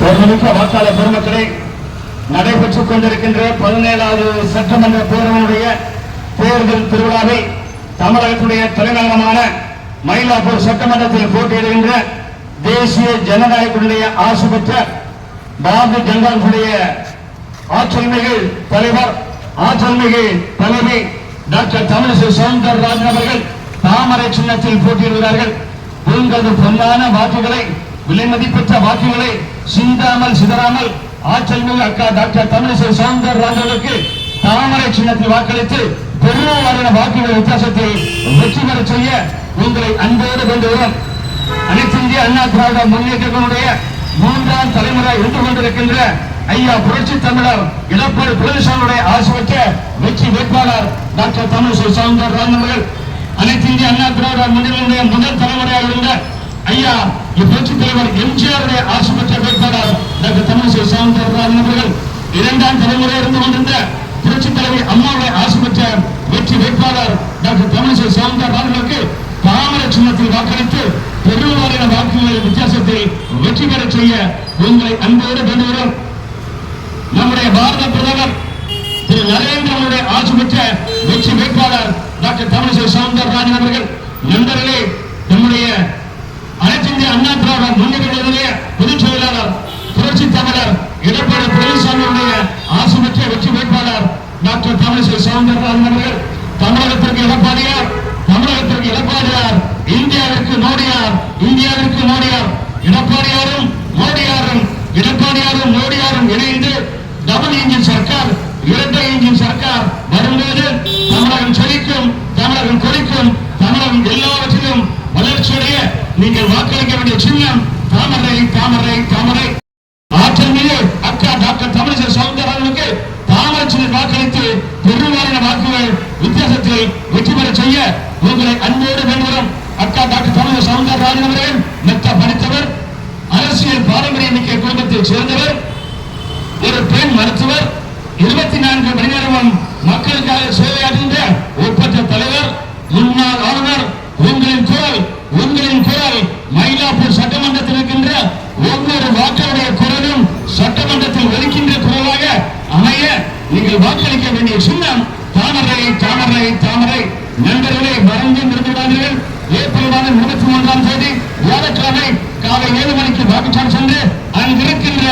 ஒருமிக்க வாக்காளர் பெருமக்களை நடைபெற்றுக் கொண்டிருக்கின்ற 17வது சட்டமன்ற பேரவையுடைய தேர்தல் திருவிழாவை தமிழகத்துடைய தலைநகரமான மயிலாப்பூர் சட்டமன்றத்தில் போட்டியிடுகின்ற தேசிய ஜனநாயகனுடைய ஆசை பெற்ற பாரதிய ஜனதாவுடைய ஆற்றல்மிகு தலைவர் ஆற்றல்மிகு தலைவி டாக்டர் தமிழிசை சவுந்தரராஜன் அவர்கள் தாமரை சின்னத்தில் போட்டியிடுகிறார்கள். உங்களது பொன்னான வாக்குகளை விலை மதிப்பெற்ற வாக்குகளை சிந்தாமல் சிதறாமல் ஆற்றல்மிகு அக்கா டாக்டர் தமிழிசை சவுந்தரராஜனுக்கு தாமரை சின்னத்தில் வாக்களித்து பெருவாரியான வாக்குகள் வித்தியாசத்தை வெற்றி பெற செய்ய உங்களை அன்போடு வேண்டுகிறோம். அனைத்து இந்திய அண்ணா திராவிட முன்னேற்றத்தினுடைய 3ஆம் தலைமுறை இருந்து கொண்டிருக்கின்ற ஐயா புரட்சி தமிழர் எடப்பாடி பழனிசாமியுடைய ஆசை பெற்ற வெற்றி வேட்பாளர் டாக்டர் தமிழிசை சவுந்தரராஜன் அவர்கள், அனைத்து இந்திய அண்ணா திராவிட முன்னேற்றத்தினுடைய முதல் தலைமுறையாக இருந்த ஐயா புரட்சி தலைவர் எம்ஜிஆருடைய ஆசை பெற்ற வேட்பாளர் டாக்டர் தமிழிசை சவுந்தரராஜன் அவர்கள், 2ஆம் தலைமுறை இருந்து கொண்டிருந்த புரட்சி தலைவி அம்மாவுடைய ஆசை பெற்ற வெற்றி வேட்பாளர் டாக்டர் தமிழிசை சவுந்தரராஜனுக்கு தாமரை சின்னத்தில் வாக்களித்து பெருவாரியான வாக்குகளின் வித்தியாசத்தில் வெற்றி பெற செய்ய உங்களை அன்போடு வேண்டுகிறோம். நம்முடைய பாரத பிரதமர் திரு நரேந்திர மோடி ஆட்சி பெற்ற வெற்றி வேட்பாளர் டாக்டர் தமிழிசை சவுந்தரராஜன் அவர்கள், நண்பர்களே, நம்முடைய அனைத்து இந்திய அண்ணா திராவிட முன்னேற்றத்தினுடைய பொதுச் செயலாளர் புரட்சி தமிழர் எடப்பாடி பழனிசாமியுடைய ஆசை பெற்ற வெற்றி வேட்பாளர் டாக்டர் தமிழிசை சவுந்தரராஜன் அவர்கள், தமிழகத்திற்கு எடப்பாடியார், தமிழகத்திற்கு எடப்பாடியார், இந்தியாவிற்கு மோடியார், இந்தியாவிற்கு மோடியார், எடப்பாடியாரும் மோடியாரும் எடப்பாடியாரும் மோடியாரும் இணைந்து டபுள் இன்ஜின் சர்க்கார், இரட்டை இன்ஜின் சர்க்கார் வரும்போது தமிழகம் செழிக்கும், தமிழகம் கொடிக்கும், தமிழகம் எல்லாவற்றிலும் வளர்ச்சியடைய நீங்கள் வாக்களிக்க வேண்டிய சின்னம் தாமரை தாமரை தாமரை. ஆற்றல் மீது அக்கா டாக்டர் தமிழிசை சவுந்தரராஜனுக்கு தாமரை சின்னம் வாக்களித்து பெருவாரியான வாக்குகள் வித்தியாசத்தில் வெற்றி பெற செய்ய உங்களை அன்போடு வேண்டுகிறோம். அக்கா டாக்டர் தமிழிசை சவுந்தரராஜன் அவர்கள் மெத்த படித்தவர், அரசியல் பாரம்பரிய மிக்க குடும்பத்தைச் சேர்ந்தவர், ஒரு பெண் மருத்துவர், 24 மணி நேரமும் மக்களுக்காக சேவையாற்றுகின்ற ஒப்பற்ற தலைவர், முன்னாள் ஆளுநர். உங்களின் குரல் மயிலாப்பூர் சட்டமன்றத்தில் இருக்கின்ற ஒவ்வொரு வாக்காளருடைய குரலும் சட்டமன்றத்தில் ஒலிக்கின்ற குரலாக அமைய நீங்கள் வாக்களிக்க வேண்டிய சின்னம் தாமரை தாமரை தாமரை. நண்பர்களை மறந்து நிறுத்திவிடாதீர்கள். ஏப்ரல் மாதம் 23ஆம் தேதி வியாழக்கிழமை காலை 7 மணிக்கு வாக்குச்சாவடி சென்று அங்கிருக்கின்ற